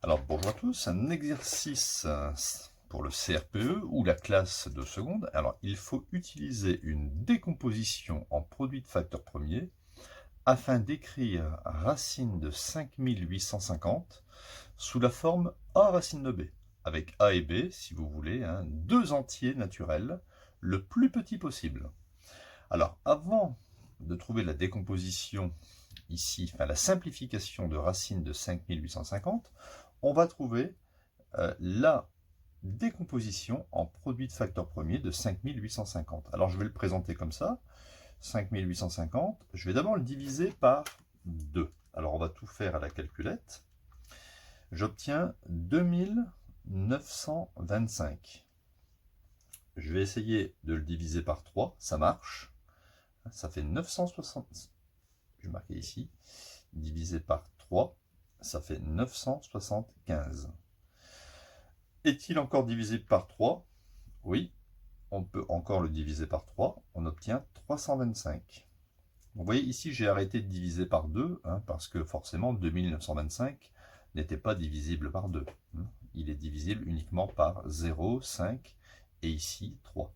Alors bonjour à tous, un exercice pour le CRPE ou la classe de seconde. Alors il faut utiliser une décomposition en produit de facteurs premiers afin d'écrire racine de 5850 sous la forme A racine de B, avec A et B, si vous voulez, deux entiers naturels, le plus petit possible. Alors avant de trouver la décomposition ici, enfin la simplification de racine de 5850, on va trouver la décomposition en produit de facteurs premiers de 5850. Alors je vais le présenter comme ça, 5850, je vais d'abord le diviser par 2. Alors on va tout faire à la calculette. J'obtiens 2925. Je vais essayer de le diviser par 3, ça marche. Ça fait 960, je vais marquer ici, divisé par 3, ça fait 975. Est-il encore divisible par 3? Oui, on peut encore le diviser par 3, on obtient 325. Vous voyez, ici, j'ai arrêté de diviser par 2, parce que forcément, 2925 n'était pas divisible par 2. Il est divisible uniquement par 0, 5 et ici 3.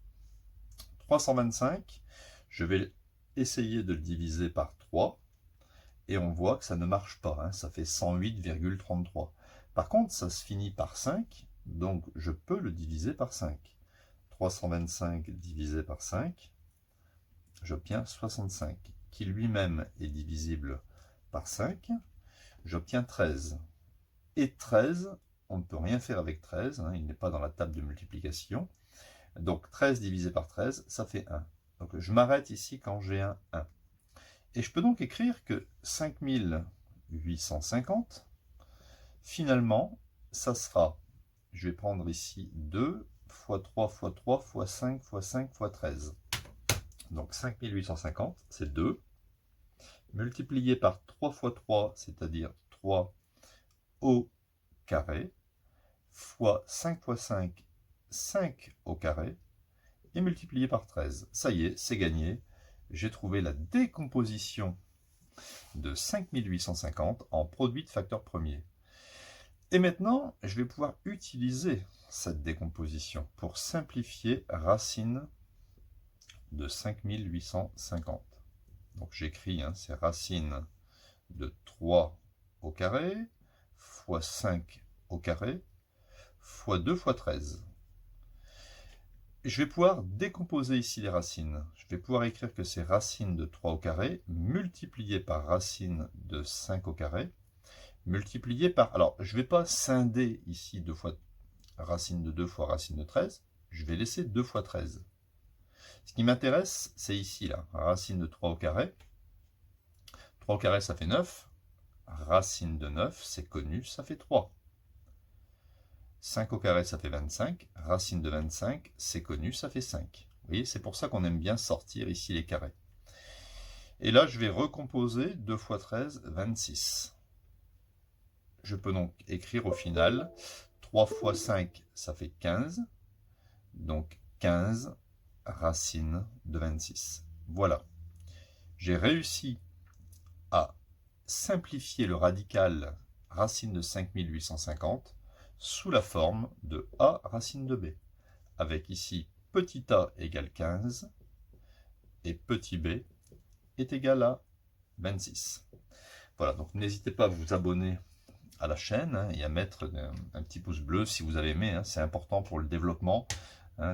325, je vais essayer de le diviser par 3 et on voit que ça ne marche pas, ça fait 108,33. Par contre, ça se finit par 5, donc je peux le diviser par 5. 325 divisé par 5, j'obtiens 65, qui lui-même est divisible par 5, j'obtiens 13. Et 13, on ne peut rien faire avec 13, il n'est pas dans la table de multiplication. Donc 13 divisé par 13, ça fait 1. Donc je m'arrête ici quand j'ai un 1. Et je peux donc écrire que 5850, finalement, ça sera, je vais prendre ici 2 fois 3 fois 3 fois 5 fois 5 fois 13. Donc 5850, c'est 2, multiplié par 3 fois 3, c'est-à-dire 3 au carré, fois 5 fois 5, 5 au carré, et multiplié par 13. Ça y est, c'est gagné. J'ai trouvé la décomposition de 5850 en produit de facteurs premiers. Et maintenant, je vais pouvoir utiliser cette décomposition pour simplifier racine de 5850. Donc j'écris, c'est racine de 3 au carré, fois 5 au carré, fois 2 fois 13. Je vais pouvoir décomposer ici les racines. Je vais pouvoir écrire que c'est racine de 3 au carré, multiplié par racine de 5 au carré, multiplié par... Alors, je ne vais pas scinder ici 2 fois racine de 2 fois racine de 13. Je vais laisser 2 fois 13. Ce qui m'intéresse, c'est ici, là, racine de 3 au carré. 3 au carré, ça fait 9. Racine de 9, c'est connu, ça fait 3. 5 au carré, ça fait 25. Racine de 25, c'est connu, ça fait 5. Vous voyez, c'est pour ça qu'on aime bien sortir ici les carrés. Et là, je vais recomposer 2 fois 13, 26. Je peux donc écrire au final 3 fois 5, ça fait 15. Donc 15 racine de 26. Voilà. J'ai réussi à simplifier le radical racine de 5850 sous la forme de A racine de B, avec ici petit a égale 15 et petit b est égal à 26. Voilà, donc n'hésitez pas à vous abonner à la chaîne et à mettre un petit pouce bleu si vous avez aimé, c'est important pour le développement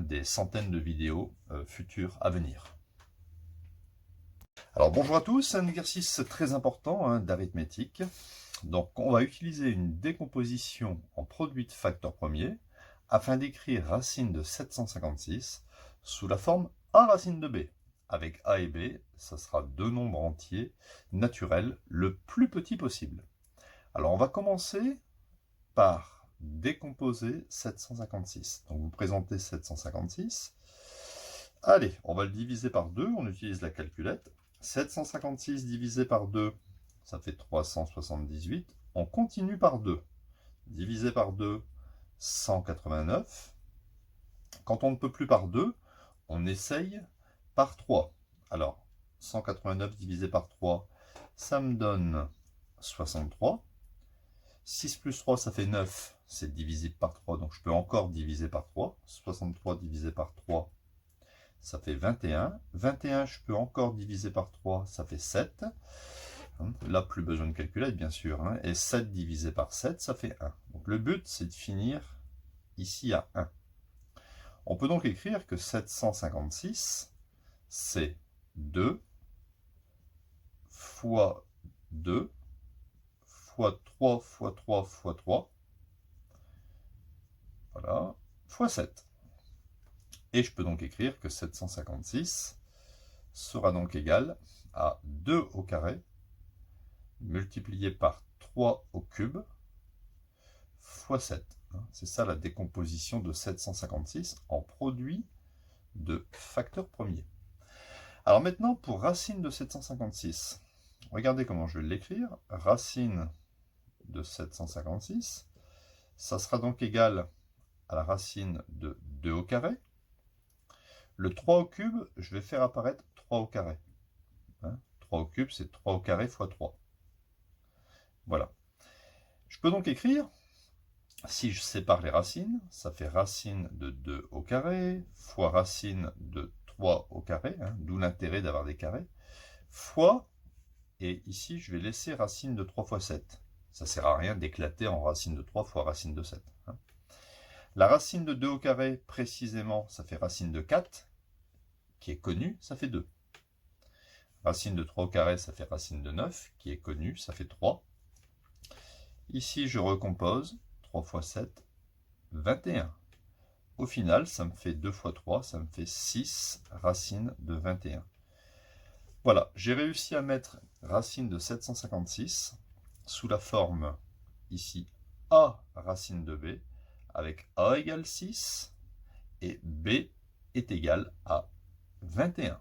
des centaines de vidéos futures à venir. Alors bonjour à tous, un exercice très important d'arithmétique. Donc on va utiliser une décomposition en produit de facteurs premiers afin d'écrire racine de 756 sous la forme A racine de B. Avec A et B, ça sera deux nombres entiers naturels le plus petit possible. Alors on va commencer par décomposer 756. Donc vous présentez 756. Allez, on va le diviser par 2, on utilise la calculette. 756 divisé par 2, ça fait 378. On continue par 2. Divisé par 2, 189. Quand on ne peut plus par 2, on essaye par 3. Alors, 189 divisé par 3, ça me donne 63. 6 plus 3, ça fait 9. C'est divisible par 3, donc je peux encore diviser par 3. 63 divisé par 3, ça fait 21. 21, je peux encore diviser par 3, ça fait 7. Là, plus besoin de calculette, bien sûr. Et 7 divisé par 7, ça fait 1. Donc le but, c'est de finir ici à 1. On peut donc écrire que 756, c'est 2 fois 2 fois 3 fois 3 fois 3, voilà, fois 7. Et je peux donc écrire que 756 sera donc égal à 2 au carré multiplié par 3 au cube fois 7. C'est ça la décomposition de 756 en produit de facteurs premiers. Alors maintenant, pour racine de 756, regardez comment je vais l'écrire. Racine de 756, ça sera donc égal à la racine de 2 au carré. Le 3 au cube, je vais faire apparaître 3 au carré. 3 au cube, c'est 3 au carré fois 3. Voilà. Je peux donc écrire, si je sépare les racines, ça fait racine de 2 au carré, fois racine de 3 au carré, d'où l'intérêt d'avoir des carrés, fois, et ici je vais laisser racine de 3 fois 7. Ça ne sert à rien d'éclater en racine de 3 fois racine de 7. La racine de 2 au carré, précisément, ça fait racine de 4, qui est connue, ça fait 2. Racine de 3 au carré, ça fait racine de 9, qui est connue, ça fait 3. Ici, je recompose, 3 fois 7, 21. Au final, ça me fait 2 fois 3, ça me fait 6 racines de 21. Voilà, j'ai réussi à mettre racine de 756 sous la forme, ici, A racine de B, avec A égale 6, et B est égal à 21.